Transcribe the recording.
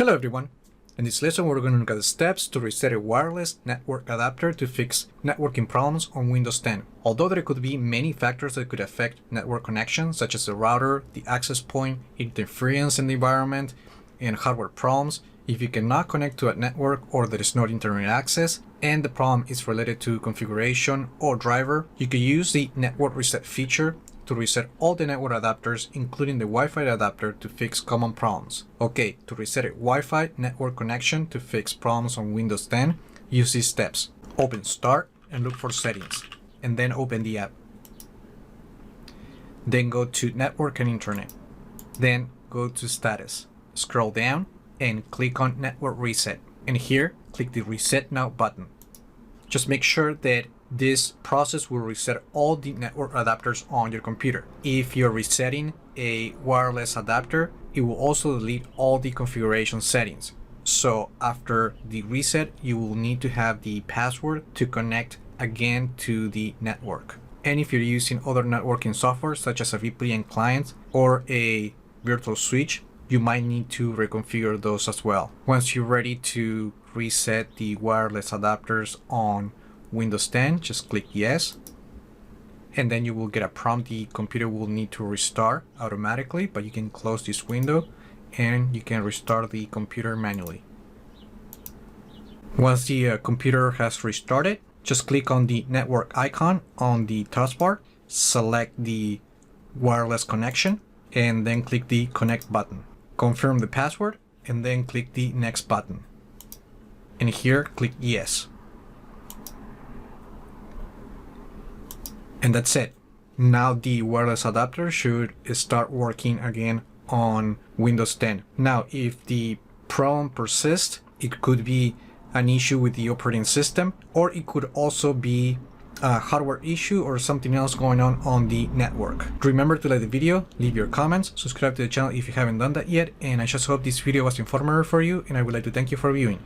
Hello everyone! In this lesson we're going to look at the steps to reset a wireless network adapter to fix networking problems on Windows 10. Although there could be many factors that could affect network connection, such as the router, the access point, interference in the environment, and hardware problems, if you cannot connect to a network or there is no internet access, and the problem is related to configuration or driver, you can use the network reset feature to reset all the network adapters, including the Wi-Fi adapter, to fix common problems. Okay, to reset a Wi-Fi network connection to fix problems on Windows 10, use these steps. Open Start and look for Settings, and then open the app. Then go to Network and Internet. Then go to Status. Scroll down and click on Network Reset. And here, click the Reset Now button. Just make sure that this process will reset all the network adapters on your computer. If you're resetting a wireless adapter, it will also delete all the configuration settings. So after the reset, you will need to have the password to connect again to the network. And if you're using other networking software such as a VPN client or a virtual switch, you might need to reconfigure those as well. Once you're ready to reset the wireless adapters on Windows 10, just click yes, and then you will get a prompt. The computer will need to restart automatically, but you can close this window and you can restart the computer manually. Once the computer has restarted, just click on the network icon on the taskbar, select the wireless connection, and then click the connect button. Confirm the password and then click the next button. And here click yes. And that's it. Now the wireless adapter should start working again on Windows 10. Now, if the problem persists, it could be an issue with the operating system, or it could also be a hardware issue or something else going on the network. Remember to like the video, leave your comments, subscribe to the channel if you haven't done that yet, and I just hope this video was informative for you, and I would like to thank you for viewing.